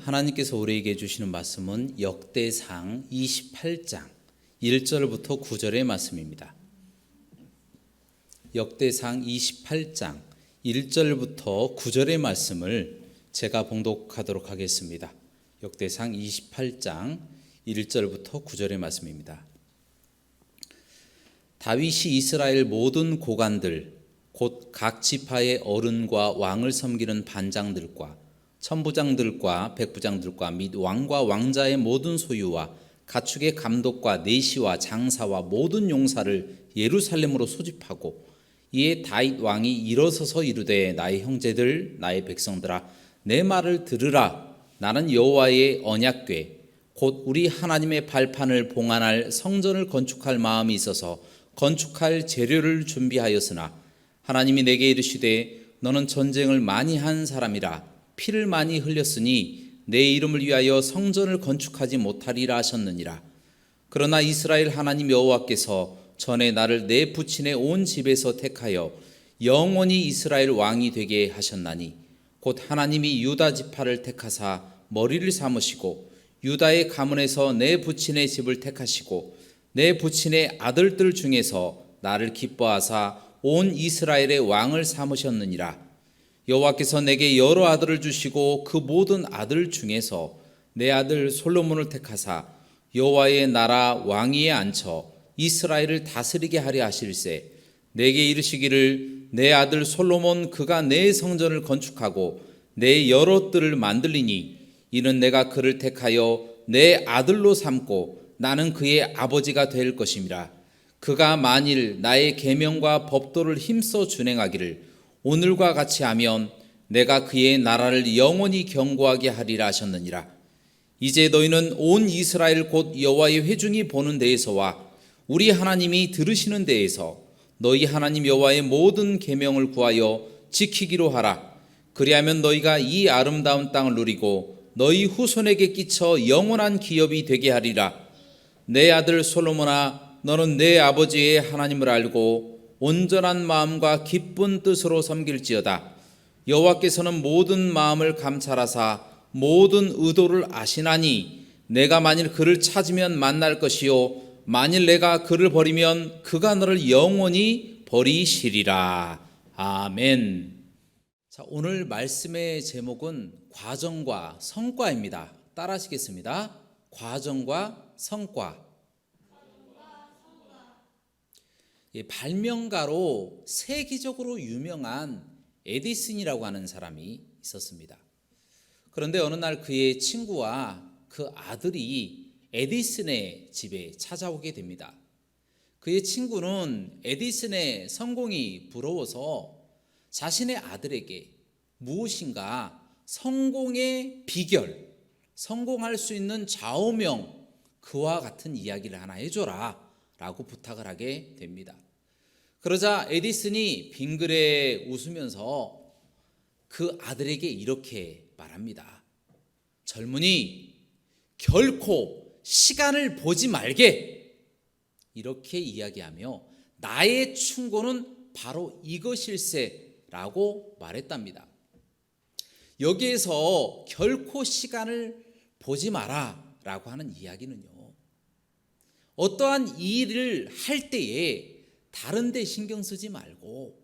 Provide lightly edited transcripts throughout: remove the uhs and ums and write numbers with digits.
하나님께서 우리에게 주시는 말씀은 역대상 28장 1절부터 9절의 말씀입니다. 역대상 28장 1절부터 9절의 말씀을 제가 봉독하도록 하겠습니다. 역대상 28장 1절부터 9절의 말씀입니다. 다윗이 이스라엘 모든 고관들 곧 각 지파의 어른과 왕을 섬기는 반장들과 천부장들과 백부장들과 및 왕과 왕자의 모든 소유와 가축의 감독과 내시와 장사와 모든 용사를 예루살렘으로 소집하고 이에 다윗 왕이 일어서서 이르되 나의 형제들 나의 백성들아 내 말을 들으라. 나는 여호와의 언약궤 곧 우리 하나님의 발판을 봉안할 성전을 건축할 마음이 있어서 건축할 재료를 준비하였으나 하나님이 내게 이르시되 너는 전쟁을 많이 한 사람이라 피를 많이 흘렸으니 내 이름을 위하여 성전을 건축하지 못하리라 하셨느니라. 그러나 이스라엘 하나님 여호와께서 전에 나를 내 부친의 온 집에서 택하여 영원히 이스라엘 왕이 되게 하셨나니 곧 하나님이 유다 지파를 택하사 머리를 삼으시고 유다의 가문에서 내 부친의 집을 택하시고 내 부친의 아들들 중에서 나를 기뻐하사 온 이스라엘의 왕을 삼으셨느니라. 여호와께서 내게 여러 아들을 주시고 그 모든 아들 중에서 내 아들 솔로몬을 택하사 여호와의 나라 왕위에 앉혀 이스라엘을 다스리게 하려 하실세. 내게 이르시기를 내 아들 솔로몬 그가 내 성전을 건축하고 내 여러 뜰을 만들리니 이는 내가 그를 택하여 내 아들로 삼고 나는 그의 아버지가 될 것임이라. 그가 만일 나의 계명과 법도를 힘써 준행하기를 오늘과 같이 하면 내가 그의 나라를 영원히 견고하게 하리라 하셨느니라. 이제 너희는 온 이스라엘 곧 여호와의 회중이 보는 데에서와 우리 하나님이 들으시는 데에서 너희 하나님 여호와의 모든 계명을 구하여 지키기로 하라. 그리하면 너희가 이 아름다운 땅을 누리고 너희 후손에게 끼쳐 영원한 기업이 되게 하리라. 내 아들 솔로몬아 너는 내 아버지의 하나님을 알고 온전한 마음과 기쁜 뜻으로 섬길지어다. 여호와께서는 모든 마음을 감찰하사 모든 의도를 아시나니 내가 만일 그를 찾으면 만날 것이요 만일 내가 그를 버리면 그가 너를 영원히 버리시리라. 아멘. 자, 오늘 말씀의 제목은 과정과 성과입니다. 따라하시겠습니다. 과정과 성과. 발명가로 세계적으로 유명한 에디슨이라고 하는 사람이 있었습니다. 그런데 어느 날 그의 친구와 그 아들이 에디슨의 집에 찾아오게 됩니다. 그의 친구는 에디슨의 성공이 부러워서 자신의 아들에게 무엇인가 성공의 비결, 성공할 수 있는 좌우명, 그와 같은 이야기를 하나 해줘라 라고 부탁을 하게 됩니다. 그러자 에디슨이 빙그레 웃으면서 그 아들에게 이렇게 말합니다. 젊은이, 결코 시간을 보지 말게. 이렇게 이야기하며 나의 충고는 바로 이것일세 라고 말했답니다. 여기에서 결코 시간을 보지 마라 라고 하는 이야기는요, 어떠한 일을 할 때에 다른 데 신경 쓰지 말고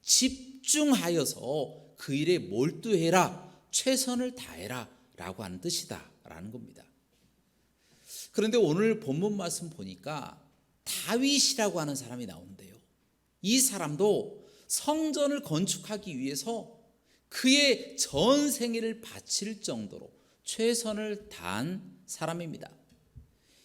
집중하여서 그 일에 몰두해라, 최선을 다해라 라고 하는 뜻이다 라는 겁니다. 그런데 오늘 본문 말씀 보니까 다윗이라고 하는 사람이 나오는데요, 이 사람도 성전을 건축하기 위해서 그의 전 생애를 바칠 정도로 최선을 다한 사람입니다.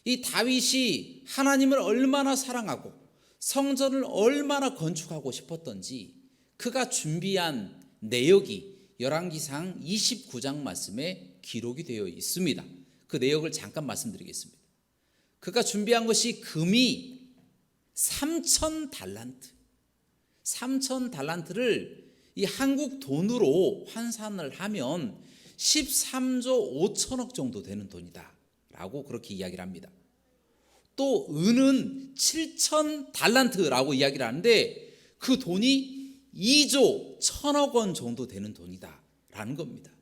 이 다윗이 하나님을 얼마나 사랑하고 성전을 얼마나 건축하고 싶었던지 그가 준비한 내역이 열왕기상 29장 말씀에 기록이 되어 있습니다. 그 내역을 잠깐 말씀드리겠습니다. 그가 준비한 것이 금이 3,000달란트, 3,000달란트를 이 한국 돈으로 환산을 하면 13조 5천억 정도 되는 돈이다 라고 그렇게 이야기를 합니다. 또 은은 7,000달란트라고 이야기를 하는데 그 돈이 2조 1,000억 원 정도 되는 돈이다 라는 겁니다.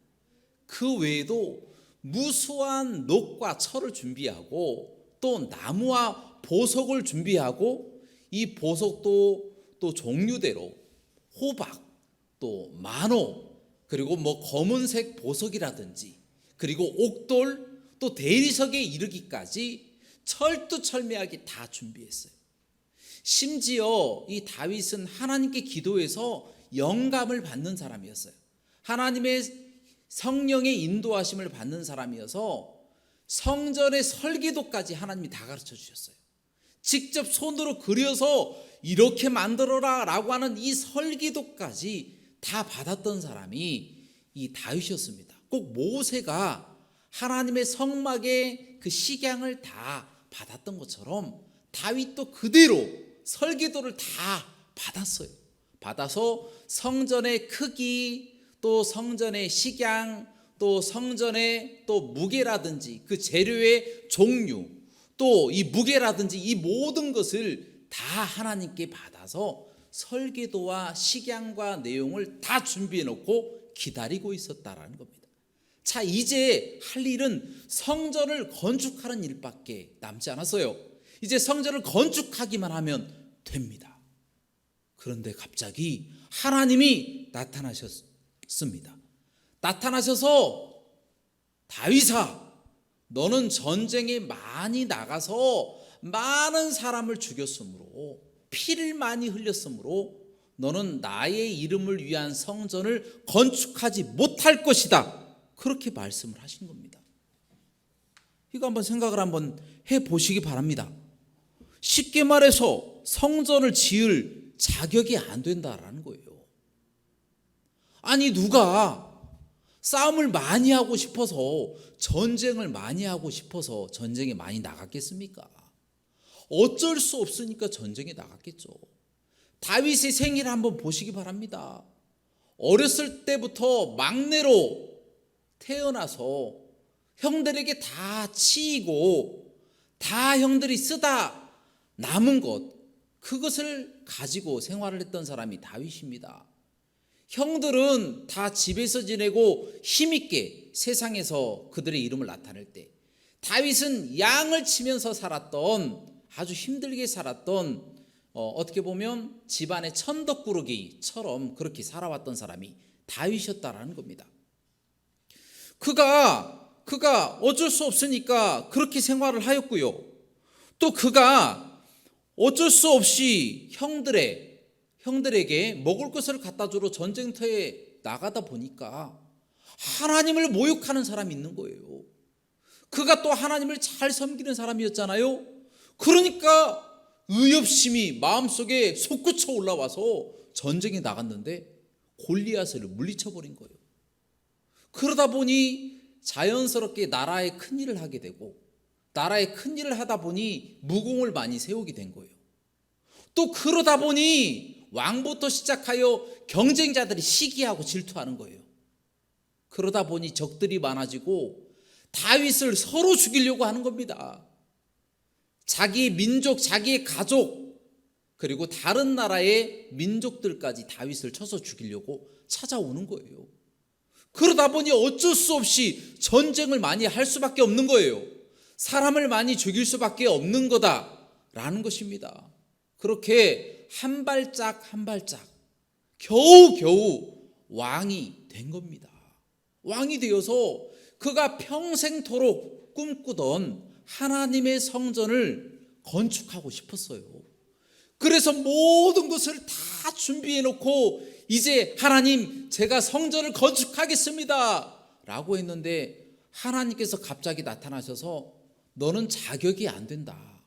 그 외에도 무수한 녹과 철을 준비하고 또 나무와 보석을 준비하고 이 보석도 또 종류대로 호박, 또 만호, 그리고 검은색 보석이라든지 그리고 옥돌, 또 대리석에 이르기까지 철두철미하게 다 준비했어요. 심지어 이 다윗은 하나님께 기도해서 영감을 받는 사람이었어요. 하나님의 성령의 인도하심을 받는 사람이어서 성전의 설계도까지 하나님이 다 가르쳐 주셨어요. 직접 손으로 그려서 이렇게 만들어라 라고 하는 이 설계도까지 다 받았던 사람이 이 다윗이었습니다. 꼭 모세가 하나님의 성막의 그 식양을 다 받았던 것처럼 다윗도 그대로 설계도를 다 받았어요. 받아서 성전의 크기, 또 성전의 식양, 또 성전의 또 무게라든지 그 재료의 종류, 또 이 무게라든지 이 모든 것을 다 하나님께 받아서 설계도와 식양과 내용을 다 준비해 놓고 기다리고 있었다라는 겁니다. 자, 이제 할 일은 성전을 건축하는 일밖에 남지 않았어요. 이제 성전을 건축하기만 하면 됩니다. 그런데 갑자기 하나님이 나타나셨습니다. 나타나셔서 다윗아, 너는 전쟁에 많이 나가서 많은 사람을 죽였으므로 피를 많이 흘렸으므로 너는 나의 이름을 위한 성전을 건축하지 못할 것이다. 그렇게 말씀을 하신 겁니다. 이거 한번 생각을 한번 해보시기 바랍니다. 쉽게 말해서 성전을 지을 자격이 안 된다라는 거예요. 아니, 누가 싸움을 많이 하고 싶어서, 전쟁을 많이 하고 싶어서 전쟁에 많이 나갔겠습니까? 어쩔 수 없으니까 전쟁에 나갔겠죠. 다윗의 생애를 한번 보시기 바랍니다. 어렸을 때부터 막내로 태어나서 형들에게 다 치이고 다 형들이 쓰다 남은 것, 그것을 가지고 생활을 했던 사람이 다윗입니다. 형들은 다 집에서 지내고 힘있게 세상에서 그들의 이름을 나타낼 때, 다윗은 양을 치면서 살았던, 아주 힘들게 살았던, 어떻게 보면 집안의 천덕꾸러기처럼 그렇게 살아왔던 사람이 다윗이었다라는 겁니다. 그가 어쩔 수 없으니까 그렇게 생활을 하였고요. 또 그가 어쩔 수 없이 형들에게 먹을 것을 갖다 주러 전쟁터에 나가다 보니까 하나님을 모욕하는 사람이 있는 거예요. 그가 또 하나님을 잘 섬기는 사람이었잖아요. 그러니까 의협심이 마음속에 솟구쳐 올라와서 전쟁에 나갔는데 골리앗을 물리쳐버린 거예요. 그러다 보니 자연스럽게 나라의 큰일을 하게 되고, 나라의 큰일을 하다 보니 무공을 많이 세우게 된 거예요. 또 그러다 보니 왕부터 시작하여 경쟁자들이 시기하고 질투하는 거예요. 그러다 보니 적들이 많아지고 다윗을 서로 죽이려고 하는 겁니다. 자기 민족, 자기의 가족, 그리고 다른 나라의 민족들까지 다윗을 쳐서 죽이려고 찾아오는 거예요. 그러다 보니 어쩔 수 없이 전쟁을 많이 할 수밖에 없는 거예요. 사람을 많이 죽일 수밖에 없는 거다라는 것입니다. 그렇게 한 발짝 한 발짝 겨우겨우 왕이 된 겁니다. 왕이 되어서 그가 평생토록 꿈꾸던 하나님의 성전을 건축하고 싶었어요. 그래서 모든 것을 다 준비해 놓고 이제 하나님, 제가 성전을 건축하겠습니다 라고 했는데 하나님께서 갑자기 나타나셔서 너는 자격이 안 된다.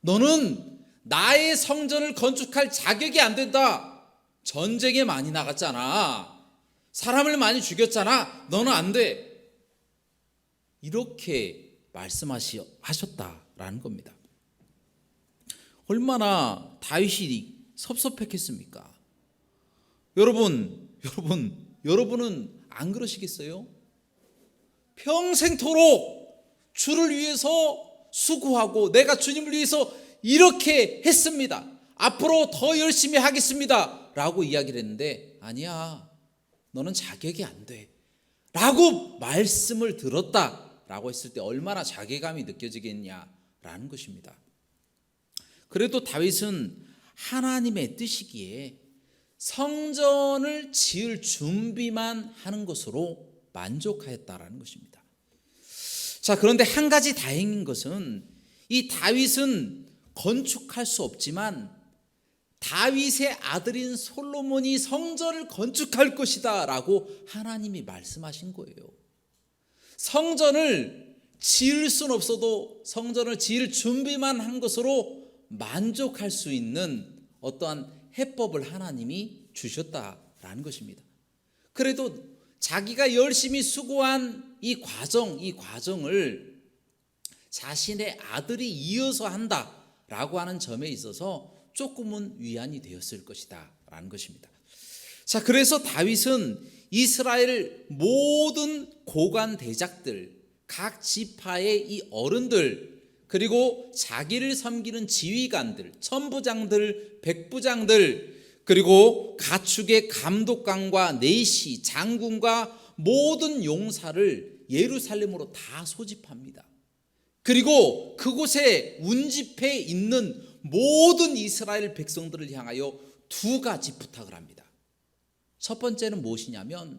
너는 나의 성전을 건축할 자격이 안 된다. 전쟁에 많이 나갔잖아. 사람을 많이 죽였잖아. 너는 안 돼. 이렇게 말씀하셨다라는 겁니다. 얼마나 다윗이 섭섭했겠습니까? 여러분은 안 그러시겠어요? 평생토록 주를 위해서 수고하고 내가 주님을 위해서 이렇게 했습니다. 앞으로 더 열심히 하겠습니다 라고 이야기를 했는데, 아니야, 너는 자격이 안 돼 라고 말씀을 들었다라고 했을 때 얼마나 자괴감이 느껴지겠냐라는 것입니다. 그래도 다윗은 하나님의 뜻이기에 성전을 지을 준비만 하는 것으로 만족하였다라는 것입니다. 자, 그런데 한 가지 다행인 것은 이 다윗은 건축할 수 없지만 다윗의 아들인 솔로몬이 성전을 건축할 것이다 라고 하나님이 말씀하신 거예요. 성전을 지을 수는 없어도 성전을 지을 준비만 한 것으로 만족할 수 있는 어떠한 해법을 하나님이 주셨다라는 것입니다. 그래도 자기가 열심히 수고한 이 과정을 자신의 아들이 이어서 한다라고 하는 점에 있어서 조금은 위안이 되었을 것이다 라는 것입니다. 자, 그래서 다윗은 이스라엘 모든 고관 대작들, 각 지파의 이 어른들, 그리고 자기를 섬기는 지휘관들, 천부장들, 백부장들, 그리고 가축의 감독관과 내시, 장군과 모든 용사를 예루살렘으로 다 소집합니다. 그리고 그곳에 운집해 있는 모든 이스라엘 백성들을 향하여 두 가지 부탁을 합니다. 첫 번째는 무엇이냐면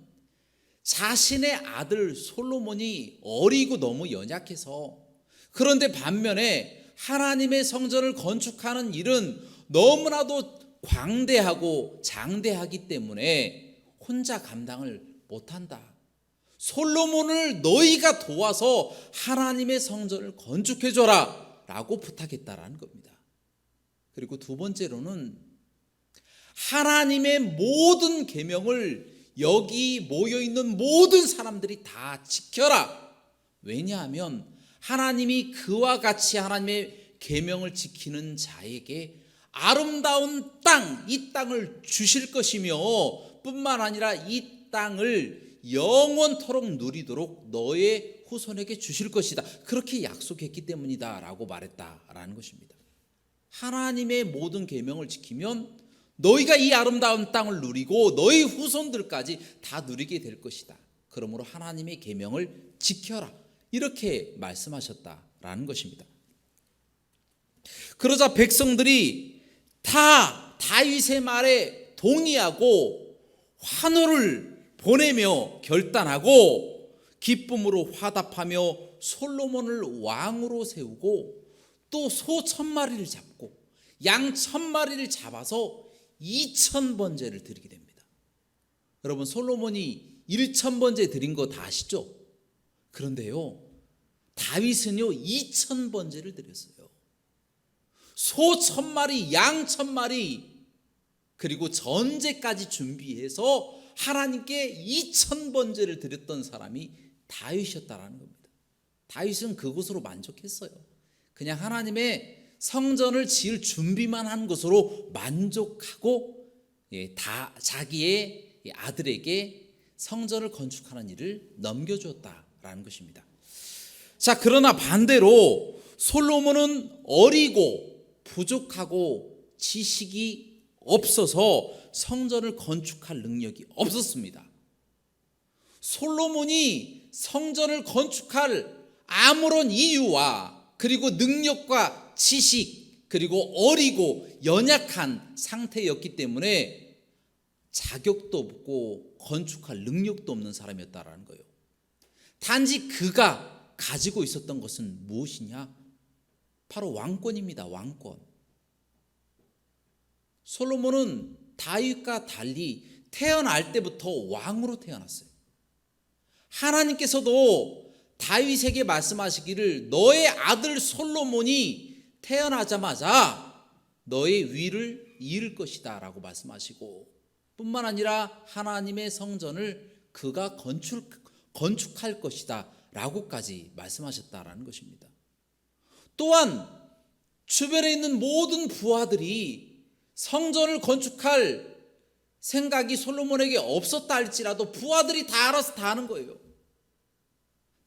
자신의 아들 솔로몬이 어리고 너무 연약해서, 그런데 반면에 하나님의 성전을 건축하는 일은 너무나도 광대하고 장대하기 때문에 혼자 감당을 못한다. 솔로몬을 너희가 도와서 하나님의 성전을 건축해줘라 라고 부탁했다라는 겁니다. 그리고 두 번째로는 하나님의 모든 계명을 여기 모여있는 모든 사람들이 다 지켜라. 왜냐하면 하나님이 그와 같이 하나님의 계명을 지키는 자에게 아름다운 땅, 이 땅을 주실 것이며 뿐만 아니라 이 땅을 영원토록 누리도록 너의 후손에게 주실 것이다. 그렇게 약속했기 때문이다 라고 말했다라는 것입니다. 하나님의 모든 계명을 지키면 너희가 이 아름다운 땅을 누리고 너희 후손들까지 다 누리게 될 것이다. 그러므로 하나님의 계명을 지켜라. 이렇게 말씀하셨다라는 것입니다. 그러자 백성들이 다 다윗의 말에 동의하고 환호를 보내며 결단하고 기쁨으로 화답하며 솔로몬을 왕으로 세우고 또 소 1000마리를 잡고 양 1000마리를 잡아서 2000번제를 드리게 됩니다. 여러분, 솔로몬이 1000번제 드린 거 다 아시죠? 그런데요, 다윗은요 2000번제를 드렸어요. 소 1000마리, 양 1000마리, 그리고 전제까지 준비해서 하나님께 2000번제를 드렸던 사람이 다윗이었다라는 겁니다. 다윗은 그것으로 만족했어요. 그냥 하나님의 성전을 지을 준비만 한 것으로 만족하고 다 자기의 아들에게 성전을 건축하는 일을 넘겨주었다라는 것입니다. 자, 그러나 반대로 솔로몬은 어리고 부족하고 지식이 없어서 성전을 건축할 능력이 없었습니다. 솔로몬이 성전을 건축할 아무런 이유와 그리고 능력과 지식, 그리고 어리고 연약한 상태였기 때문에 자격도 없고 건축할 능력도 없는 사람이었다라는 거예요. 단지 그가 가지고 있었던 것은 무엇이냐? 바로 왕권입니다. 왕권. 솔로몬은 다윗과 달리 태어날 때부터 왕으로 태어났어요. 하나님께서도 다윗에게 말씀하시기를 너의 아들 솔로몬이 태어나자마자 너의 위를 이을 것이다 라고 말씀하시고, 뿐만 아니라 하나님의 성전을 그가 건축할 것이다 라고까지 말씀하셨다라는 것입니다. 또한 주변에 있는 모든 부하들이 성전을 건축할 생각이 솔로몬에게 없었다 할지라도 부하들이 다 알아서 다 하는 거예요.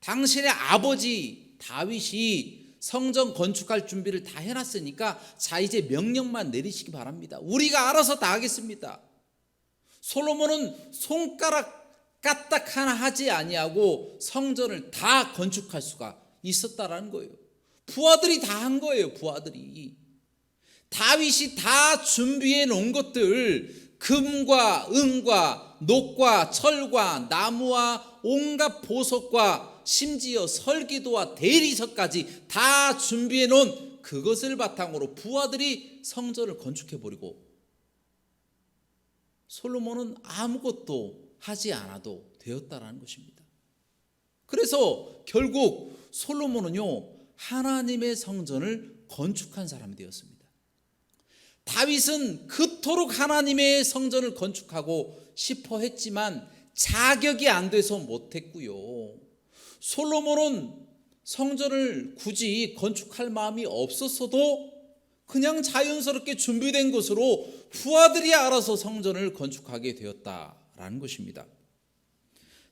당신의 아버지 다윗이 성전 건축할 준비를 다 해놨으니까 자, 이제 명령만 내리시기 바랍니다. 우리가 알아서 다 하겠습니다. 솔로몬은 손가락 까딱 하나 하지 아니하고 성전을 다 건축할 수가 있었다라는 거예요. 부하들이 다 한 거예요. 부하들이. 다윗이 다 준비해 놓은 것들, 금과 은과 녹과 철과 나무와 온갖 보석과 심지어 설기도와 대리석까지 다 준비해 놓은 그것을 바탕으로 부하들이 성전을 건축해 버리고 솔로몬은 아무것도 하지 않아도 되었다라는 것입니다. 그래서 결국 솔로몬은요, 하나님의 성전을 건축한 사람이 되었습니다. 다윗은 그토록 하나님의 성전을 건축하고 싶어 했지만 자격이 안 돼서 못했고요. 솔로몬은 성전을 굳이 건축할 마음이 없었어도 그냥 자연스럽게 준비된 것으로 부하들이 알아서 성전을 건축하게 되었다라는 것입니다.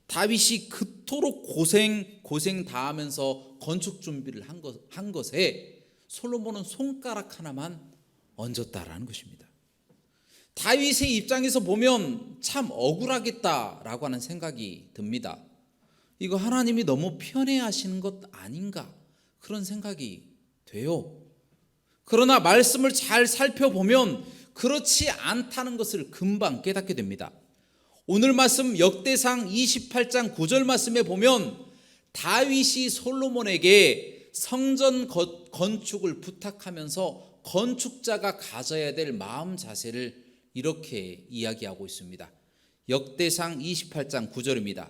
다윗이 그토록 고생 다 하면서 건축 준비를 한 것에 솔로몬은 손가락 하나만 얹었다라는 것입니다. 다윗의 입장에서 보면 참 억울하겠다라고 하는 생각이 듭니다. 이거 하나님이 너무 편애하시는 것 아닌가, 그런 생각이 돼요. 그러나 말씀을 잘 살펴보면 그렇지 않다는 것을 금방 깨닫게 됩니다. 오늘 말씀 역대상 28장 9절 말씀에 보면 다윗이 솔로몬에게 성전 건축을 부탁하면서 건축자가 가져야 될 마음 자세를 이렇게 이야기하고 있습니다. 역대상 28장 9절입니다.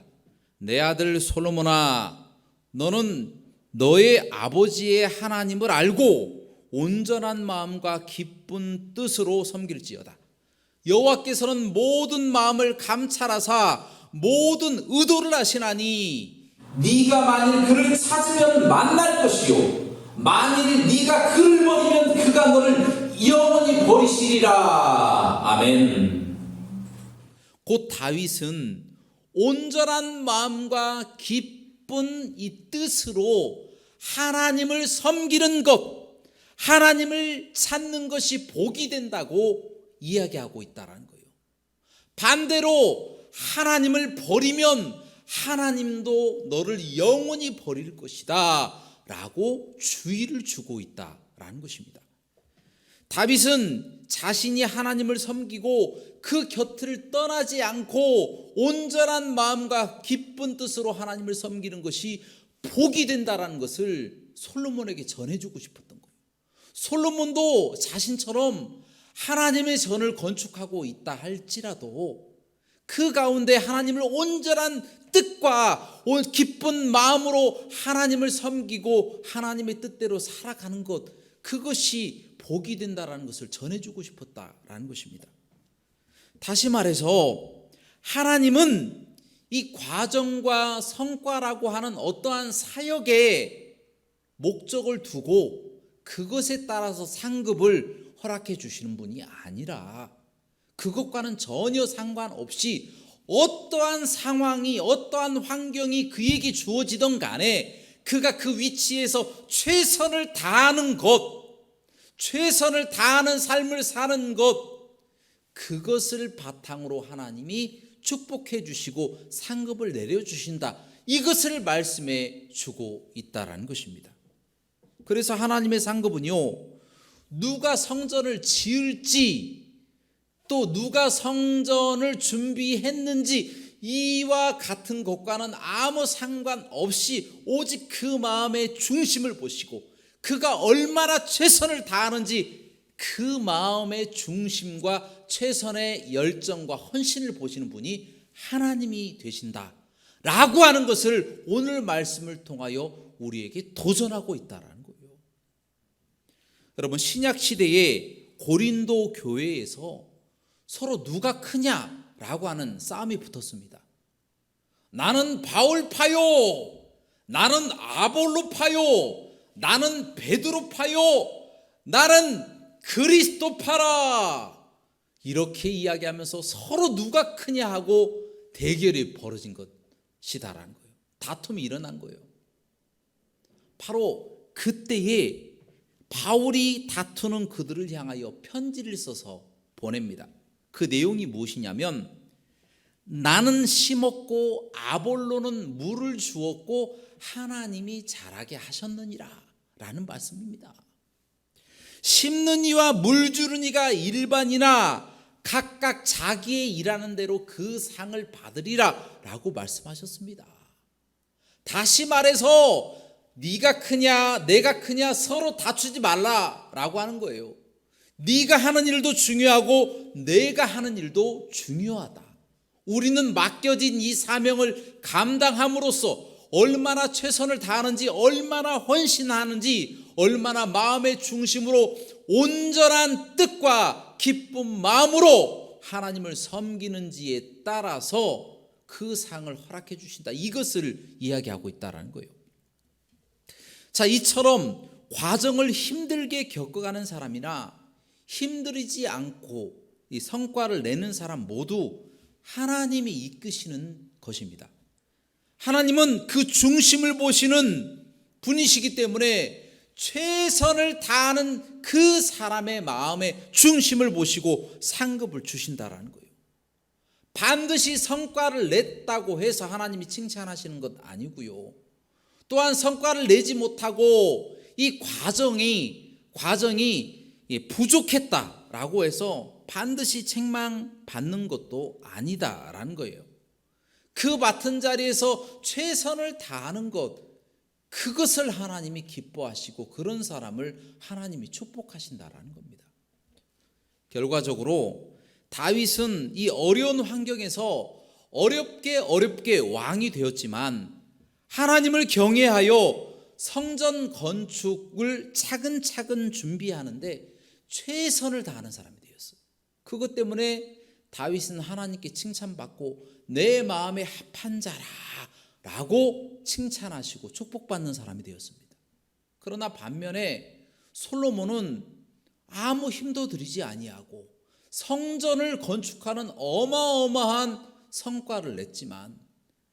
내 아들 솔로몬아, 너는 너의 아버지의 하나님을 알고 온전한 마음과 기쁜 뜻으로 섬길지어다. 여호와께서는 모든 마음을 감찰하사 모든 의도를 아시나니 네가 만일 그를 찾으면 만날 것이요 만일 네가 그를 버리면 그가 너를 영원히 버리시리라. 아멘. 곧 다윗은 온전한 마음과 기쁜 이 뜻으로 하나님을 섬기는 것, 하나님을 찾는 것이 복이 된다고 이야기하고 있다는 거예요. 반대로 하나님을 버리면 하나님도 너를 영원히 버릴 것이다 라고 주의를 주고 있다라는 것입니다. 다윗은 자신이 하나님을 섬기고 그 곁을 떠나지 않고 온전한 마음과 기쁜 뜻으로 하나님을 섬기는 것이 복이 된다라는 것을 솔로몬에게 전해주고 싶었던 거예요. 솔로몬도 자신처럼 하나님의 전을 건축하고 있다 할지라도 그 가운데 하나님을 온전한 뜻과 기쁜 마음으로 하나님을 섬기고 하나님의 뜻대로 살아가는 것, 그것이 복이 된다라는 것을 전해주고 싶었다라는 것입니다. 다시 말해서 하나님은 이 과정과 성과라고 하는 어떠한 사역에 목적을 두고 그것에 따라서 상급을 허락해 주시는 분이 아니라 그것과는 전혀 상관없이 어떠한 상황이 어떠한 환경이 그에게 주어지던 간에 그가 그 위치에서 최선을 다하는 것, 최선을 다하는 삶을 사는 것, 그것을 바탕으로 하나님이 축복해 주시고 상급을 내려주신다, 이것을 말씀해 주고 있다라는 것입니다. 그래서 하나님의 상급은요, 누가 성전을 지을지 또 누가 성전을 준비했는지 이와 같은 것과는 아무 상관없이 오직 그 마음의 중심을 보시고 그가 얼마나 최선을 다하는지 그 마음의 중심과 최선의 열정과 헌신을 보시는 분이 하나님이 되신다라고 하는 것을 오늘 말씀을 통하여 우리에게 도전하고 있다라는 거예요. 여러분, 신약 시대에 고린도 교회에서 서로 누가 크냐라고 하는 싸움이 붙었습니다. 나는 바울파요, 나는 아볼로파요, 나는 베드로파요, 나는 그리스도파라, 이렇게 이야기하면서 서로 누가 크냐 하고 대결이 벌어진 것이다라는 거예요. 다툼이 일어난 거예요. 바로 그때에 바울이 다투는 그들을 향하여 편지를 써서 보냅니다. 그 내용이 무엇이냐면, 나는 심었고 아볼로는 물을 주었고 하나님이 자라게 하셨느니라 라는 말씀입니다. 심는 이와 물 주는 이가 일반이나 각각 자기의 일하는 대로 그 상을 받으리라 라고 말씀하셨습니다. 다시 말해서 네가 크냐 내가 크냐 서로 다투지 말라 라고 하는 거예요. 네가 하는 일도 중요하고 내가 하는 일도 중요하다. 우리는 맡겨진 이 사명을 감당함으로써 얼마나 최선을 다하는지, 얼마나 헌신하는지, 얼마나 마음의 중심으로 온전한 뜻과 기쁜 마음으로 하나님을 섬기는지에 따라서 그 상을 허락해 주신다. 이것을 이야기하고 있다는 거예요. 자, 이처럼 과정을 힘들게 겪어가는 사람이나 힘들이지 않고 이 성과를 내는 사람 모두 하나님이 이끄시는 것입니다. 하나님은 그 중심을 보시는 분이시기 때문에 최선을 다하는 그 사람의 마음의 중심을 보시고 상급을 주신다라는 거예요. 반드시 성과를 냈다고 해서 하나님이 칭찬하시는 것 아니고요. 또한 성과를 내지 못하고 이 과정이 부족했다라고 해서 반드시 책망받는 것도 아니다라는 거예요. 그 맡은 자리에서 최선을 다하는 것, 그것을 하나님이 기뻐하시고 그런 사람을 하나님이 축복하신다라는 겁니다. 결과적으로 다윗은 이 어려운 환경에서 어렵게 왕이 되었지만 하나님을 경외하여 성전 건축을 차근차근 준비하는데 최선을 다하는 사람이 되었어요. 그것 때문에 다윗은 하나님께 칭찬받고 내 마음에 합한 자라 라고 칭찬하시고 축복받는 사람이 되었습니다. 그러나 반면에 솔로몬은 아무 힘도 들이지 아니하고 성전을 건축하는 어마어마한 성과를 냈지만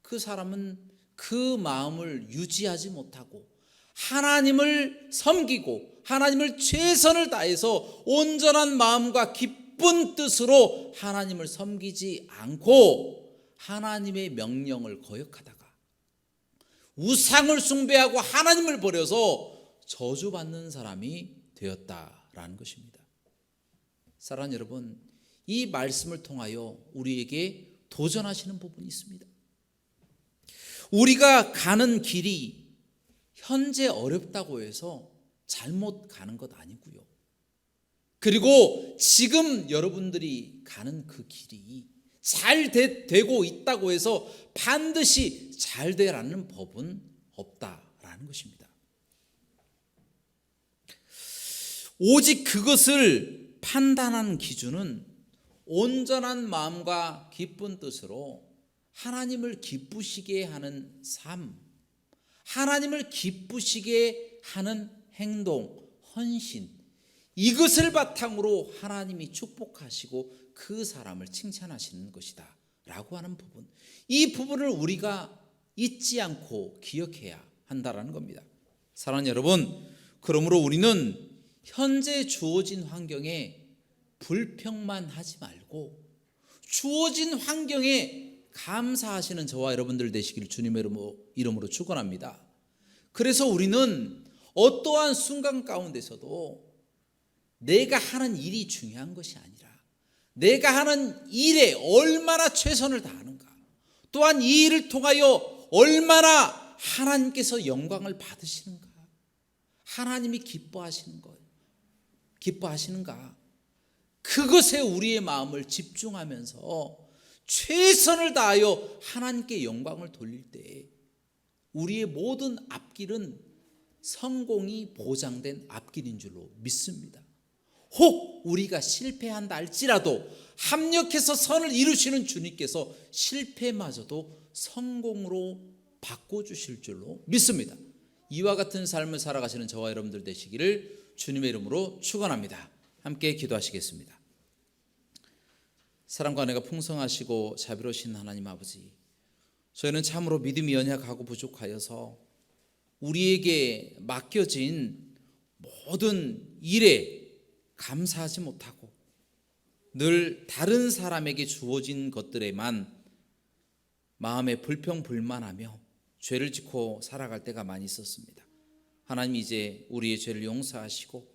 그 사람은 그 마음을 유지하지 못하고 하나님을 섬기고 하나님을 최선을 다해서 온전한 마음과 기쁜 뜻으로 하나님을 섬기지 않고 하나님의 명령을 거역하다가 우상을 숭배하고 하나님을 버려서 저주받는 사람이 되었다라는 것입니다. 사랑하는 여러분, 이 말씀을 통하여 우리에게 도전하시는 부분이 있습니다. 우리가 가는 길이 현재 어렵다고 해서 잘못 가는 것 아니고요. 그리고 지금 여러분들이 가는 그 길이 잘 되고 있다고 해서 반드시 잘 되라는 법은 없다라는 것입니다. 오직 그것을 판단하는 기준은 온전한 마음과 기쁜 뜻으로 하나님을 기쁘시게 하는 삶, 하나님을 기쁘시게 하는 행동, 헌신, 이것을 바탕으로 하나님이 축복하시고 그 사람을 칭찬하시는 것이다 라고 하는 부분, 이 부분을 우리가 잊지 않고 기억해야 한다라는 겁니다. 사랑하는 여러분, 그러므로 우리는 현재 주어진 환경에 불평만 하지 말고 주어진 환경에 감사하시는 저와 여러분들 되시기를 주님의 이름으로 축원합니다. 그래서 우리는 어떠한 순간 가운데서도 내가 하는 일이 중요한 것이 아니라 내가 하는 일에 얼마나 최선을 다하는가, 또한 이 일을 통하여 얼마나 하나님께서 영광을 받으시는가, 하나님이 기뻐하시는가, 그것에 우리의 마음을 집중하면서 최선을 다하여 하나님께 영광을 돌릴 때 우리의 모든 앞길은 성공이 보장된 앞길인 줄로 믿습니다. 혹 우리가 실패한다 할지라도 합력해서 선을 이루시는 주님께서 실패마저도 성공으로 바꿔주실 줄로 믿습니다. 이와 같은 삶을 살아가시는 저와 여러분들 되시기를 주님의 이름으로 축원합니다. 함께 기도하시겠습니다. 사랑과 은혜가 풍성하시고 자비로우신 하나님 아버지, 저희는 참으로 믿음이 연약하고 부족하여서 우리에게 맡겨진 모든 일에 감사하지 못하고 늘 다른 사람에게 주어진 것들에만 마음에 불평불만하며 죄를 짓고 살아갈 때가 많이 있었습니다. 하나님 이제 우리의 죄를 용서하시고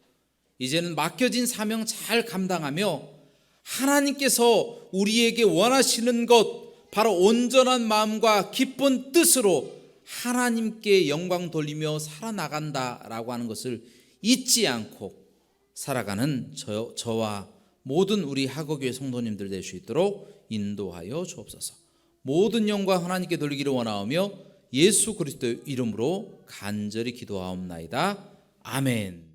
이제는 맡겨진 사명 잘 감당하며 하나님께서 우리에게 원하시는 것 바로 온전한 마음과 기쁜 뜻으로 하나님께 영광 돌리며 살아나간다라고 하는 것을 잊지 않고 살아가는 저와 모든 우리 하거교회 성도님들 될 수 있도록 인도하여 주옵소서. 모든 영광 하나님께 돌리기를 원하오며 예수 그리스도의 이름으로 간절히 기도하옵나이다. 아멘.